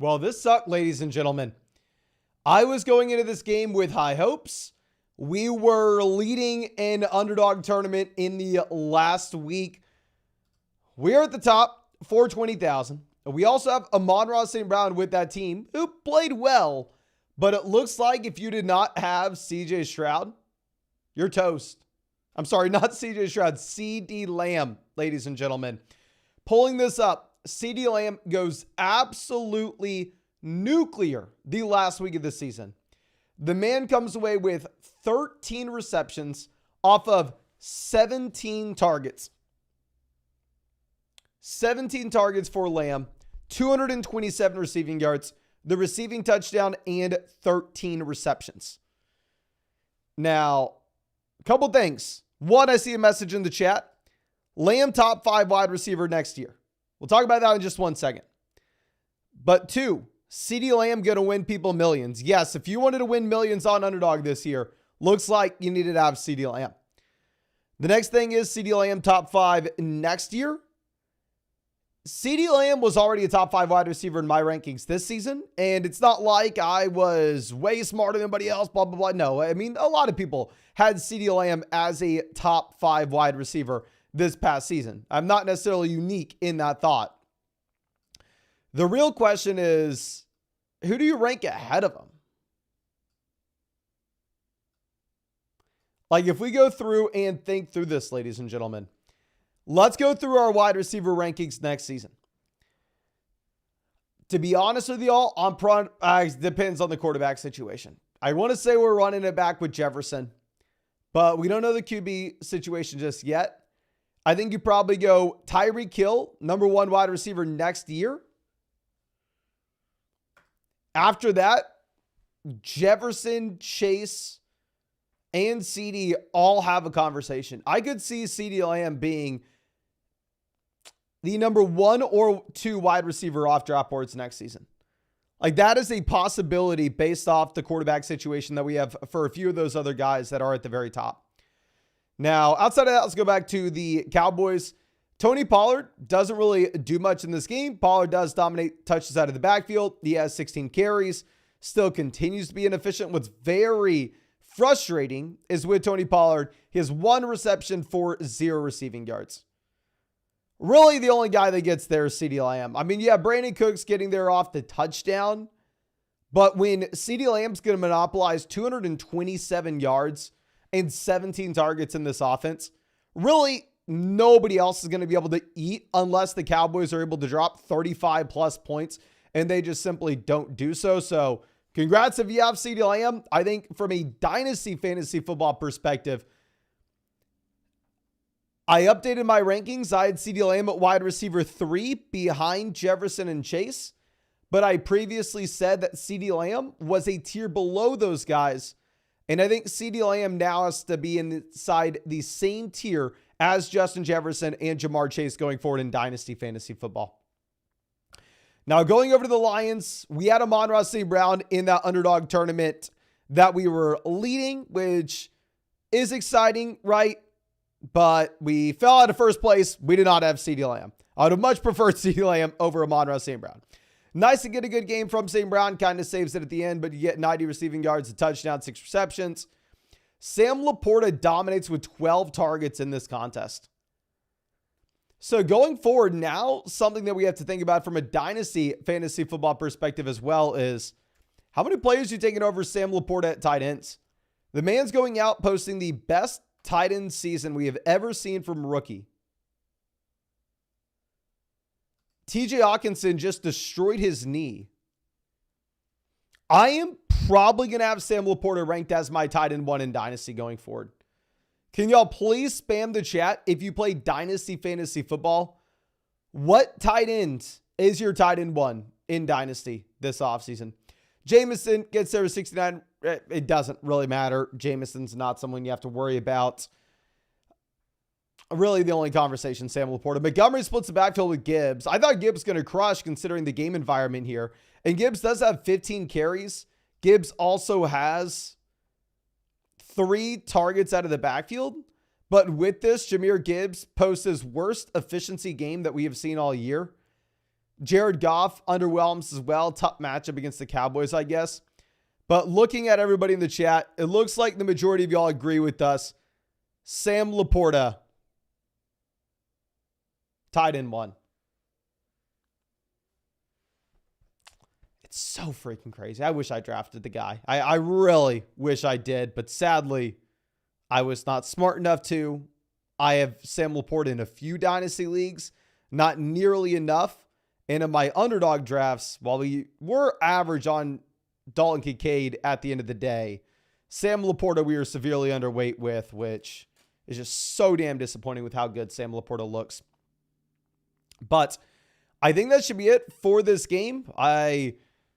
Well, this sucked, ladies and gentlemen. I was going into this game with high hopes. We were leading an underdog tournament in the last week. We're at the top, 420,000. We also have Amon-Ra St. Brown with that team who played well, but it looks like if you did not have CJ Stroud, you're toast. I'm sorry, not CJ Stroud, CeeDee Lamb, ladies and gentlemen. Pulling this up, CeeDee Lamb goes absolutely nuclear the last week of the season. The man comes away with 13 receptions off of 17 targets. 17 targets for Lamb, 227 receiving yards, the receiving touchdown, and 13 receptions. Now, a couple things. One, I see a message in the chat. Lamb top 5 wide receiver next year. We'll talk about that in just 1 second. But 2, CeeDee Lamb going to win people millions. Yes, if you wanted to win millions on Underdog this year, looks like you needed to have CeeDee Lamb. The next thing is CeeDee Lamb top 5 next year. CeeDee Lamb was already a top 5 wide receiver in my rankings this season, and it's not like I was way smarter than anybody else, blah, blah, blah. No, I mean, a lot of people had CeeDee Lamb as a top 5 wide receiver this past season. I'm not necessarily unique in that thought. The real question is, who do you rank ahead of him? Like, if we go through and think through this, ladies and gentlemen, let's go through our wide receiver rankings next season. To be honest with y'all, depends on the quarterback situation. I want to say we're running it back with Jefferson, but we don't know the QB situation just yet. I think you probably go Tyreek Hill, number 1 wide receiver next year. After that, Jefferson, Chase, and CeeDee all have a conversation. I could see CeeDee Lamb being the number 1 or 2 wide receiver off draft boards next season. Like, that is a possibility based off the quarterback situation that we have for a few of those other guys that are at the very top. Now, outside of that, let's go back to the Cowboys. Tony Pollard doesn't really do much in this game. Pollard does dominate touches out of the backfield. He has 16 carries, still continues to be inefficient. What's very frustrating is with Tony Pollard, he has 1 reception for 0 receiving yards. Really, the only guy that gets there is CeeDee Lamb. I mean, yeah, Brandon Cooks getting there off the touchdown, but when CeeDee Lamb's going to monopolize 227 yards and 17 targets in this offense, really nobody else is going to be able to eat unless the Cowboys are able to drop 35 plus points, and they just simply don't do so. So congrats if you have CeeDee Lamb. I think from a dynasty fantasy football perspective, I updated my rankings. I had CeeDee Lamb at wide receiver 3 behind Jefferson and Chase, but I previously said that CeeDee Lamb was a tier below those guys. And I think CeeDee Lamb now has to be inside the same tier as Justin Jefferson and Jamar Chase going forward in dynasty fantasy football. Now, going over to the Lions, we had Amon-Ra St. Brown in that underdog tournament that we were leading, which is exciting, right? But we fell out of first place. We did not have CeeDee Lamb. I would have much preferred CeeDee Lamb over Amon-Ra St. Brown. Nice to get a good game from St. Brown. Kind of saves it at the end, but you get 90 receiving yards, a touchdown, 6 receptions. Sam Laporta dominates with 12 targets in this contest. So going forward now, something that we have to think about from a dynasty fantasy football perspective as well is how many players are you taking over Sam Laporta at tight ends? The man's going out posting the best tight end season we have ever seen from rookie. TJ Hawkinson just destroyed his knee. I am probably going to have Sam Laporta ranked as my tight end 1 in Dynasty going forward. Can y'all please spam the chat if you play Dynasty Fantasy Football? What tight end is your tight end 1 in Dynasty this offseason? Jameson gets there with 69. It doesn't really matter. Jameson's not someone you have to worry about. Really, the only conversation, Sam Laporta. Montgomery splits the backfield with Gibbs. I thought Gibbs was going to crush considering the game environment here. And Gibbs does have 15 carries. Gibbs also has 3 targets out of the backfield. But with this, Jahmyr Gibbs posts his worst efficiency game that we have seen all year. Jared Goff underwhelms as well. Tough matchup against the Cowboys, I guess. But looking at everybody in the chat, it looks like the majority of y'all agree with us. Sam Laporta, tied in 1. It's so freaking crazy. I wish I drafted the guy. I really wish I did, but sadly, I was not smart enough to. I have Sam Laporta in a few dynasty leagues, not nearly enough. And in my underdog drafts, while we were average on Dalton Kincaid at the end of the day, Sam Laporta we were severely underweight with, which is just so damn disappointing with how good Sam Laporta looks. But I think that should be it for this game. I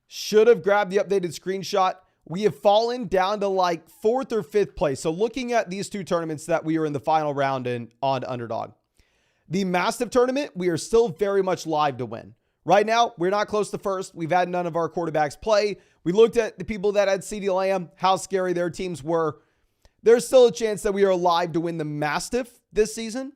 should have grabbed the updated screenshot. We have fallen down to like 4th or 5th place. So looking at these 2 tournaments that we are in the final round in on Underdog. The Mastiff tournament, we are still very much live to win. Right now, we're not close to first. We've had none of our quarterbacks play. We looked at the people that had CeeDee Lamb, how scary their teams were. There's still a chance that we are alive to win the Mastiff this season.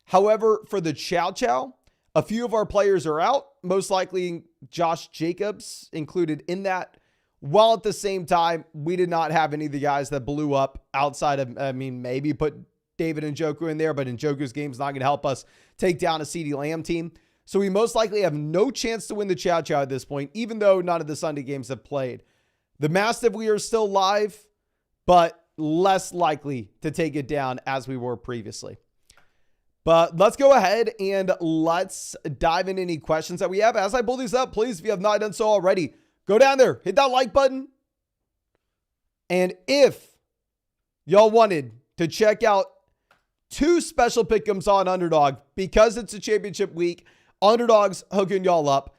However, for the Chow Chow, a few of our players are out, most likely Josh Jacobs included in that. While at the same time, we did not have any of the guys that blew up outside of, maybe put David Njoku in there, but Njoku's game's not going to help us take down a CeeDee Lamb team. So we most likely have no chance to win the Chow Chow at this point, even though none of the Sunday games have played. The Mastiff, we are still live, but less likely to take it down as we were previously. But let's go ahead and let's dive into any questions that we have. As I pull these up, please, if you have not done so already, go down there, hit that like button. And if y'all wanted to check out 2 special pick'ems on Underdog, because it's a championship week, Underdog's hooking y'all up.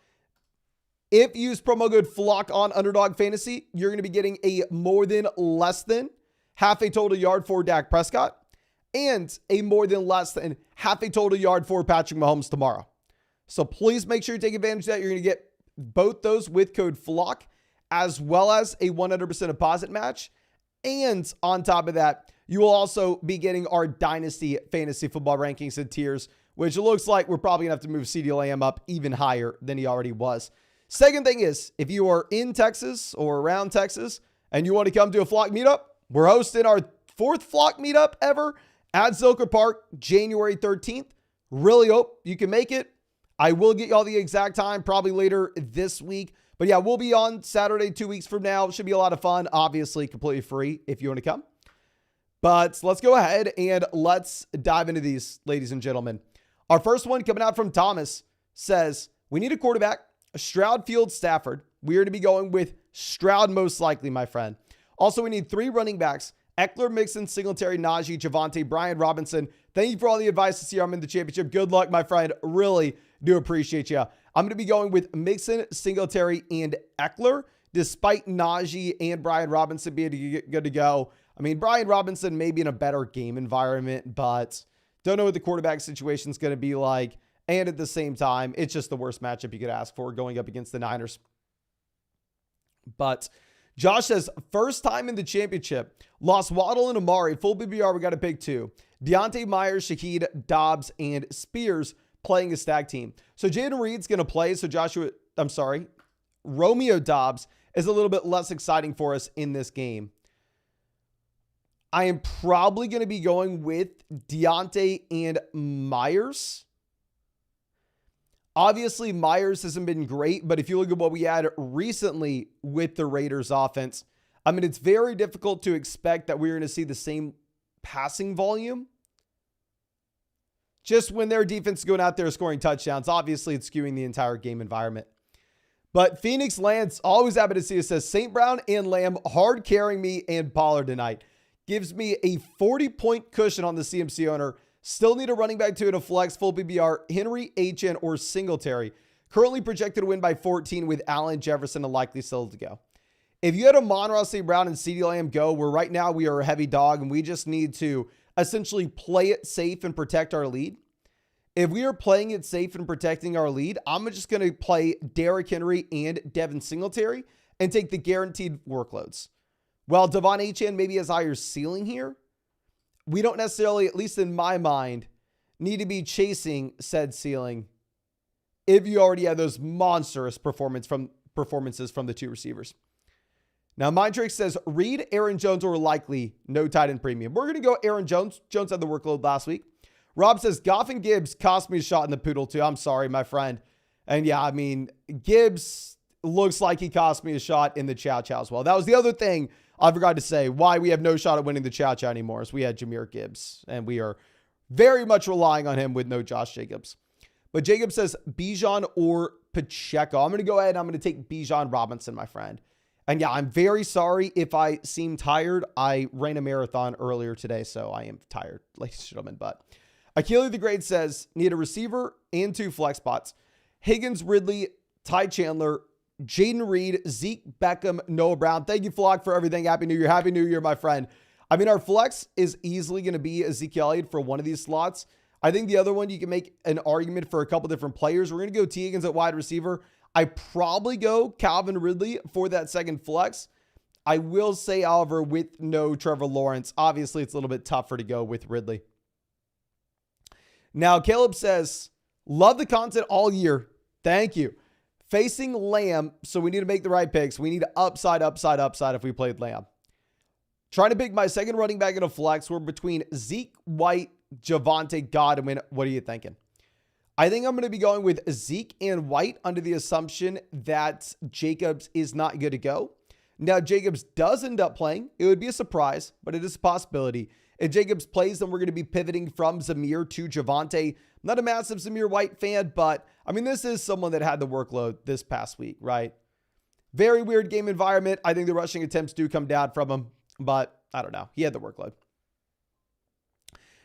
If you use promo code FLOCK on Underdog Fantasy, you're going to be getting a more than less than half a total yard for Dak Prescott and a more than less than half a total yard for Patrick Mahomes tomorrow. So please make sure you take advantage of that. You're going to get both those with code FLOCK, as well as a 100% deposit match. And on top of that, you will also be getting our Dynasty Fantasy Football rankings and tiers, which it looks like we're probably going to have to move CeeDee Lamb up even higher than he already was. Second thing is, if you are in Texas or around Texas and you want to come to a Flock meetup, we're hosting our 4th Flock meetup ever at Zilker Park, January 13th. Really hope you can make it. I will get y'all the exact time probably later this week. But yeah, we'll be on Saturday 2 weeks from now. Should be a lot of fun. Obviously, completely free if you want to come. But let's go ahead and let's dive into these, ladies and gentlemen. Our first one coming out from Thomas says, we need a quarterback, Stroud, Fields, Stafford. We are to be going with Stroud most likely, my friend. Also, we need 3 running backs, Eckler, Mixon, Singletary, Najee, Javonte, Brian Robinson. Thank you for all the advice this year. I'm in the championship. Good luck, my friend. Really do appreciate you. I'm going to be going with Mixon, Singletary, and Eckler, despite Najee and Brian Robinson being good to go. I mean, Brian Robinson may be in a better game environment, but don't know what the quarterback situation is going to be like. And at the same time, it's just the worst matchup you could ask for going up against the Niners. But Josh says, first time in the championship, lost Waddle and Amari, full BBR, we got to pick 2. Deontay Myers, Shaheed, Dobbs, and Spears playing a stag team. So Jaden Reed's going to play. So Romeo Dobbs is a little bit less exciting for us in this game. I am probably going to be going with Deontay and Myers. Obviously, Myers hasn't been great, but if you look at what we had recently with the Raiders offense, I mean, it's very difficult to expect that we're going to see the same passing volume. Just when their defense is going out there scoring touchdowns, obviously it's skewing the entire game environment. But Phoenix Lance, always happy to see it, says St. Brown and Lamb hard carrying me and Pollard tonight. Gives me a 40-point cushion on the CMC owner. Still need a running back 2 in a flex, full PPR, Henry, HN, or Singletary. Currently projected to win by 14 with Allen, Jefferson, and likely still to go. If you had a Monroe, St. Brown, and CeeDee Lamb go, where right now we are a heavy dog and we just need to essentially play it safe and protect our lead. If we are playing it safe and protecting our lead, I'm just going to play Derrick Henry and Devin Singletary and take the guaranteed workloads. While Devon Achane maybe has higher ceiling here, we don't necessarily, at least in my mind, need to be chasing said ceiling if you already had those monstrous performances from the two receivers. Now, Mindtrix says, Reed, Aaron Jones, or likely no tight end premium. We're going to go Aaron Jones. Jones had the workload last week. Rob says, Goff and Gibbs cost me a shot in the poodle too. I'm sorry, my friend. And yeah, I mean, Gibbs looks like he cost me a shot in the Chow Chow as well. That was the other thing I forgot to say. Why we have no shot at winning the Chow Chow anymore is we had Jahmyr Gibbs. And we are very much relying on him with no Josh Jacobs. But Jacob says, Bijan or Pacheco. I'm going to go ahead and I'm going to take Bijan Robinson, my friend. And yeah, I'm very sorry if I seem tired. I ran a marathon earlier today, so I am tired, ladies and gentlemen. But Achille the Great says, need a receiver and 2 flex spots. Higgins, Ridley, Ty Chandler, Jaden Reed, Zeke, Beckham, Noah Brown. Thank you, Flock, for everything. Happy New Year. Happy New Year, my friend. I mean, our flex is easily going to be Ezekiel Elliott for one of these slots. I think the other one, you can make an argument for a couple different players. We're going to go T. Higgins at wide receiver. I probably go Calvin Ridley for that second flex. I will say, however, with no Trevor Lawrence, obviously it's a little bit tougher to go with Ridley. Now, Caleb says, love the content all year. Thank you. Facing Lamb, so we need to make the right picks. We need upside if we played Lamb. Trying to pick my second running back in a flex. We're between Zeke, White, Javonte, Godwin. What are you thinking? I think I'm going to be going with Zeke and White under the assumption that Jacobs is not good to go. Now, Jacobs does end up playing. It would be a surprise, but it is a possibility. If Jacobs plays, then we're going to be pivoting from Zamir to Javonte. I'm not a massive Zamir White fan, but I mean, this is someone that had the workload this past week, right? Very weird game environment. I think the rushing attempts do come down from him, but I don't know. He had the workload.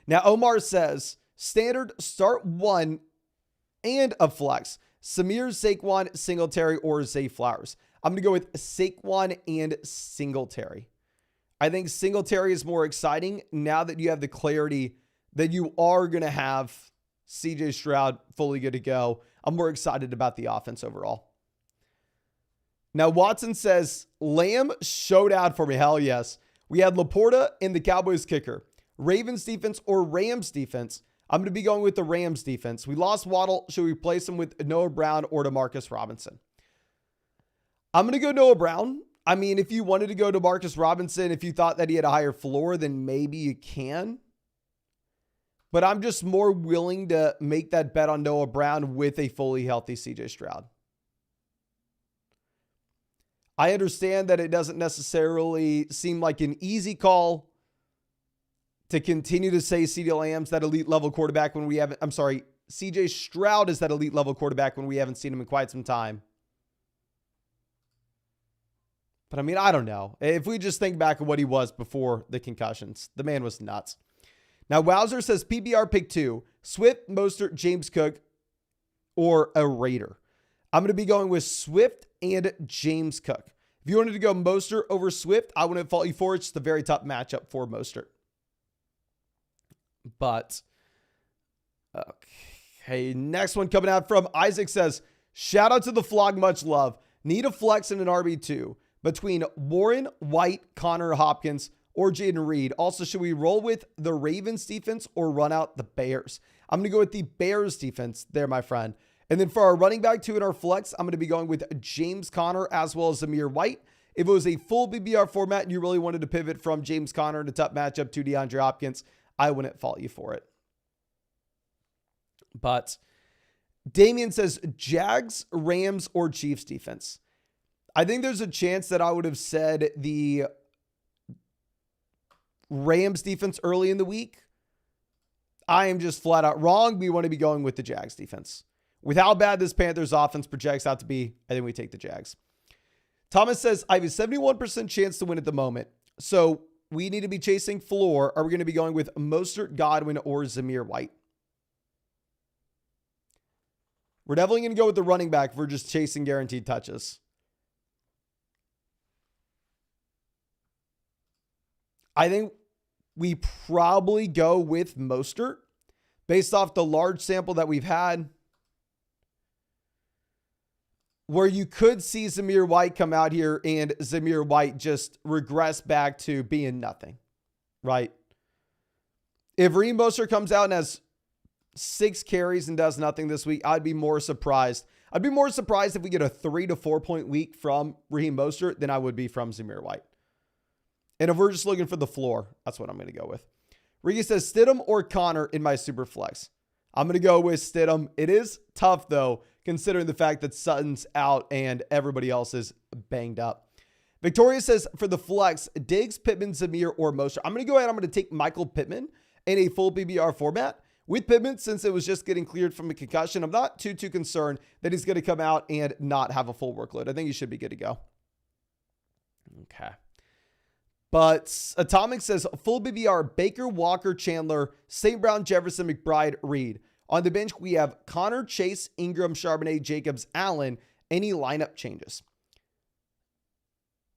Now, Omar says, standard start 1 and a flex. Samir, Saquon, Singletary, or Zay Flowers. I'm going to go with Saquon and Singletary. I think Singletary is more exciting now that you have the clarity that you are going to have CJ Stroud fully good to go. I'm more excited about the offense overall. Now, Watson says, Lamb showed out for me. Hell yes. We had Laporta and the Cowboys kicker. Ravens defense or Rams defense. I'm going to be going with the Rams defense. We lost Waddle. Should we replace him with Noah Brown or DeMarcus Robinson? I'm going to go Noah Brown. I mean, if you wanted to go to Marcus Robinson, if you thought that he had a higher floor, then maybe you can. But I'm just more willing to make that bet on Noah Brown with a fully healthy CJ Stroud. I understand that it doesn't necessarily seem like an easy call to continue to say CeeDee Lamb's that elite level quarterback when we haven't, CJ Stroud is that elite level quarterback when we haven't seen him in quite some time. But I mean, I don't know. If we just think back of what he was before the concussions, the man was nuts. Now, Wowzer says PBR pick 2, Swift, Mostert, James Cook, or a Raider. I'm going to be going with Swift and James Cook. If you wanted to go Mostert over Swift, I wouldn't fault you for it. It's just a very tough matchup for Mostert. But, okay, next one coming out from Isaac says, shout out to the Flog, much love. Need a flex in an RB2 between Warren, White, Connor, Hopkins, or Jaden Reed. Also, should we roll with the Ravens defense or run out the Bears? I'm going to go with the Bears defense there, my friend. And then for our running back 2 in our flex, I'm going to be going with James Conner as well as Zamir White. If it was a full BBR format and you really wanted to pivot from James Conner in a tough matchup to DeAndre Hopkins, I wouldn't fault you for it. But Damian says Jags, Rams, or Chiefs defense. I think there's a chance that I would have said the Rams defense early in the week. I am just flat out wrong. We want to be going with the Jags defense. With how bad this Panthers offense projects out to be, I think we take the Jags. Thomas says, I have a 71% chance to win at the moment. So we need to be chasing floor. Are we going to be going with Mostert, Godwin, or Zamir White? We're definitely going to go with the running back if we're just chasing guaranteed touches. I think we probably go with Mostert based off the large sample that we've had, where you could see Zamir White come out here and Zamir White just regress back to being nothing, right? If Raheem Mostert comes out and has 6 carries and does nothing this week, I'd be more surprised. I'd be more surprised if we get a 3 to 4 point week from Raheem Mostert than I would be from Zamir White. And if we're just looking for the floor, that's what I'm going to go with. Ricky says Stidham or Connor in my super flex. I'm going to go with Stidham. It is tough, though, considering the fact that Sutton's out and everybody else is banged up. Victoria says for the flex, Diggs, Pittman, Zamir, or Mostert. I'm going to go ahead. I'm going to take Michael Pittman in a full PPR format. With Pittman, since it was just getting cleared from a concussion, I'm not too concerned that he's going to come out and not have a full workload. I think he should be good to go. Okay. But Atomic says full PPR, Baker, Walker, Chandler, St. Brown, Jefferson, McBride, Reed. On the bench, we have Connor, Chase, Ingram, Charbonnet, Jacobs, Allen. Any lineup changes?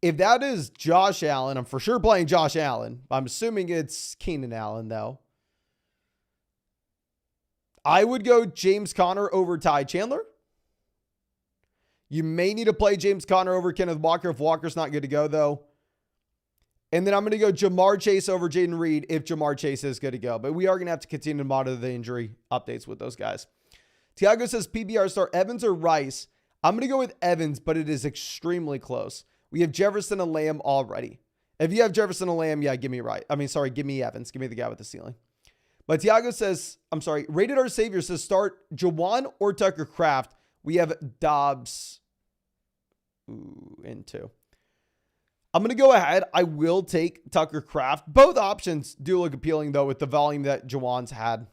If that is Josh Allen, I'm for sure playing Josh Allen. I'm assuming it's Keenan Allen, though. I would go James Conner over Ty Chandler. You may need to play James Conner over Kenneth Walker if Walker's not good to go, though. And then I'm going to go Jamar Chase over Jaden Reed if Jamar Chase is good to go. But we are going to have to continue to monitor the injury updates with those guys. Tiago says PBR start Evans or Rice. I'm going to go with Evans, but it is extremely close. We have Jefferson and Lamb already. If you have Jefferson and Lamb, yeah, give me Evans. Give me the guy with the ceiling. But Tiago says, Rated R Savior says start Jawan or Tucker Kraft. We have Dobbs in 2. I'm going to go ahead. I will take Tucker Kraft. Both options do look appealing, though, with the volume that Jawan's had.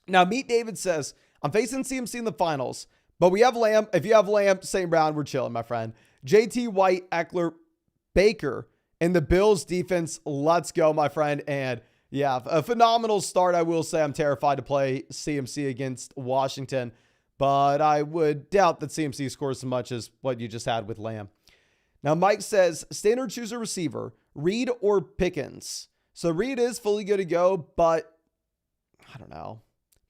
Now, Meet David says, I'm facing CMC in the finals, but we have Lamb. If you have Lamb, St. Brown, we're chilling, my friend. JT, White, Eckler, Baker, and the Bills defense. Let's go, my friend. And yeah, a phenomenal start. I will say I'm terrified to play CMC against Washington, but I would doubt that CMC scores as much as what you just had with Lamb. Now, Mike says, standard choose a receiver, Reed or Pickens. So Reed is fully good to go, but I don't know.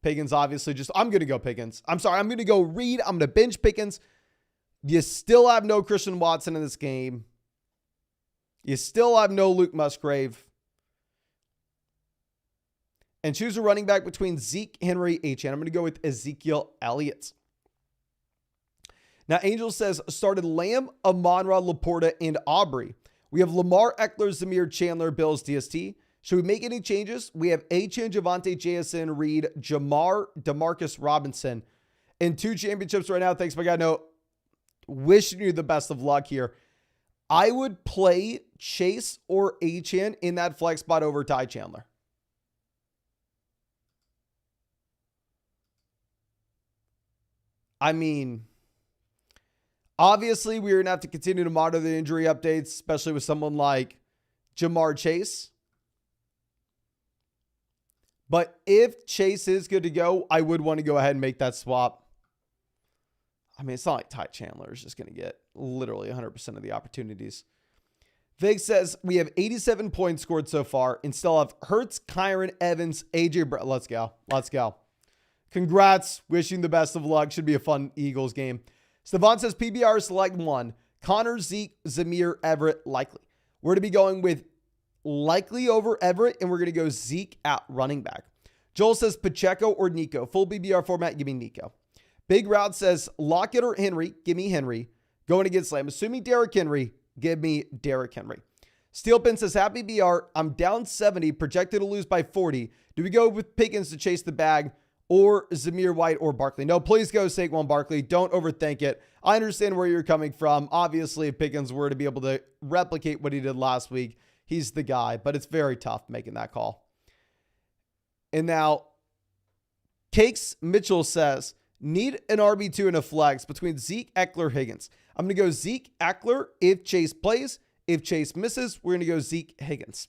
Pickens obviously I'm going to go Pickens. I'm going to go Reed. I'm going to bench Pickens. You still have no Christian Watson in this game. You still have no Luke Musgrave. And choose a running back between Zeke, Henry, Achane. I'm going to go with Ezekiel Elliott. Now, Angel says, started Lamb, Amon-Ra, Laporta, and Aubrey. We have Lamar, Eckler, Zamir, Chandler, Bills, DST. Should we make any changes? We have Achane, Javonte, JSN, Reed, Jamar, DeMarcus Robinson. In 2 championships right now. Thanks, my guy. No, wishing you the best of luck here. I would play Chase or Achane in that flex spot over Ty Chandler. I mean, obviously, we're going to have to continue to monitor the injury updates, especially with someone like Jamar Chase. But if Chase is good to go, I would want to go ahead and make that swap. I mean, it's not like Ty Chandler is just going to get literally 100% of the opportunities. Vig says, we have 87 points scored so far and still have Hurts, Kyron, Evans, AJ Brown. Let's go. Let's go. Congrats. Wishing the best of luck. Should be a fun Eagles game. Stevan says PBR select 1. Connor, Zeke, Zamir, Everett, likely. We're going to be going with likely over Everett, and we're going to go Zeke at running back. Joel says Pacheco or Nico. Full BBR format, give me Nico. Big Route says Lockett or Henry. Give me Henry. Going against Lamb. Assuming Derrick Henry, give me Derrick Henry. Steelpin says happy BR. I'm down 70, projected to lose by 40. Do we go with Pickens to chase the bag or Zamir White or Barkley? No, please go Saquon Barkley. Don't overthink it. I understand where you're coming from. Obviously, if Pickens were to be able to replicate what he did last week, he's the guy, but it's very tough making that call. And now, Cakes Mitchell says, need an RB2 in a flex between Zeke, Eckler, Higgins. I'm going to go Zeke, Eckler if Chase plays. If Chase misses, we're going to go Zeke, Higgins.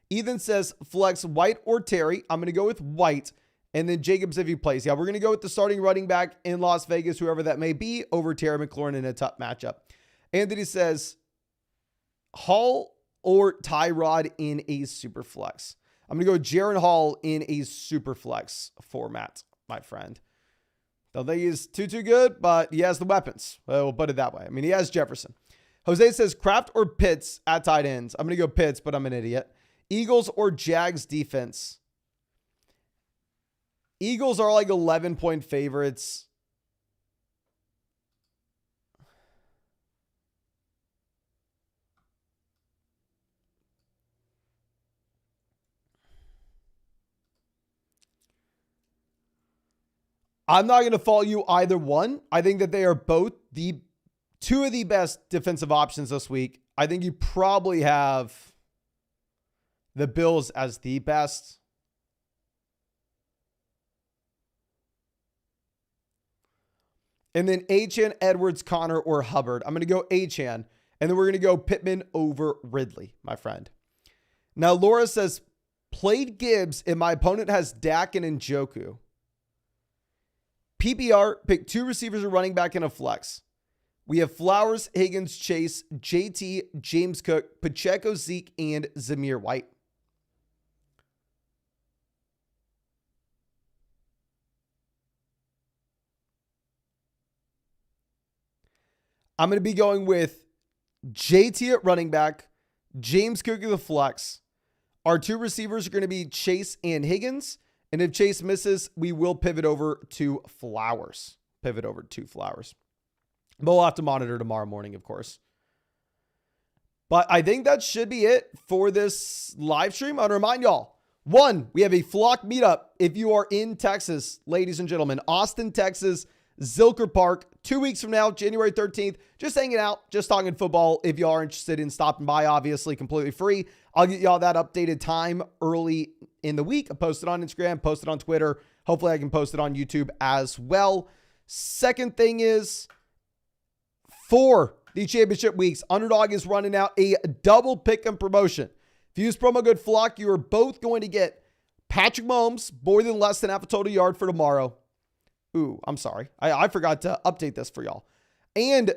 Ethan says, flex White or Terry. I'm going to go with White. And then Jacobs if he plays. Yeah, we're going to go with the starting running back in Las Vegas, whoever that may be, over Terry McLaurin in a tough matchup. Anthony says, Hall or Tyrod in a super flex. I'm going to go Jaron Hall in a super flex format, my friend. Don't think he's too good, but he has the weapons. We'll put it that way. I mean, he has Jefferson. Jose says Kraft or Pitts at tight ends. I'm going to go Pitts, but I'm an idiot. Eagles or Jags defense. Eagles are like 11-point favorites. I'm not going to follow you either one. I think that they are both the two of the best defensive options this week. I think you probably have the Bills as the best. And then Achane, Edwards, Connor, or Hubbard. I'm going to go Achane. And then we're going to go Pittman over Ridley, my friend. Now, Laura says, played Gibbs and my opponent has Dak and Njoku. PPR, pick 2 receivers or running back in a flex. We have Flowers, Higgins, Chase, JT, James Cook, Pacheco, Zeke, and Zamir White. I'm going to be going with JT at running back, James Cook at the flex. Our 2 receivers are going to be Chase and Higgins. And if Chase misses, we will pivot over to Flowers. But we'll have to monitor tomorrow morning, of course. But I think that should be it for this live stream. I'll remind y'all, 1, we have a flock meetup if you are in Texas, ladies and gentlemen. Austin, Texas, Zilker Park, 2 weeks from now, January 13th. Just hanging out, just talking football. If you are interested in stopping by, obviously completely free. I'll get y'all that updated time early in the week. I post it on Instagram, post it on Twitter. Hopefully I can post it on YouTube as well. Second thing is, for the championship weeks, Underdog is running out a double pick'em promotion. If you use promo code FLOCK, you are both going to get Patrick Mahomes, more than less than half a total yard for tomorrow. Ooh, I'm sorry. I forgot to update this for y'all. And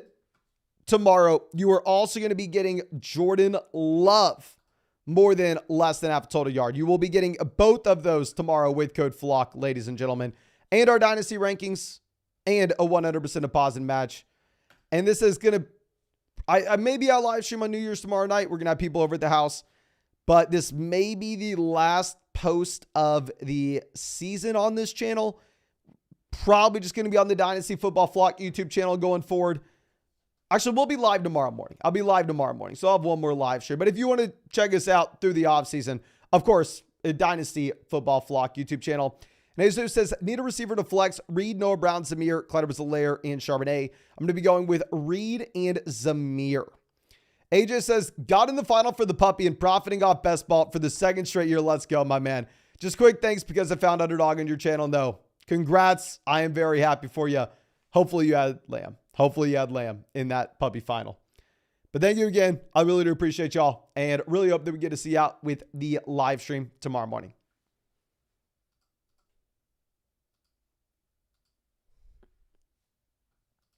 tomorrow, you are also going to be getting Jordan Love, more than less than half a total yard. You will be getting both of those tomorrow with code FLOCK, ladies and gentlemen. And our Dynasty rankings and a 100% deposit match. And this is going to, I maybe I'll live stream on New Year's tomorrow night. We're going to have people over at the house. But this may be the last post of the season on this channel. Probably just going to be on the Dynasty Football Flock YouTube channel going forward. Actually, we'll be live tomorrow morning. I'll be live tomorrow morning. So I'll have one more live stream. But if you want to check us out through the off season, of course, a Dynasty Football Flock YouTube channel. And Jesus says, need a receiver to flex. Reed, Noah Brown, Zamir, Clyde-Edwards-Helaire, and Charbonnet. I'm going to be going with Reed and Zamir. AJ says, got in the final for the puppy and profiting off best ball for the second straight year. Let's go, my man. Just quick thanks because I found Underdog on your channel. No, congrats. I am very happy for you. Hopefully you had Lamb. In that puppy final. But thank you again. I really do appreciate y'all and really hope that we get to see you out with the live stream tomorrow morning.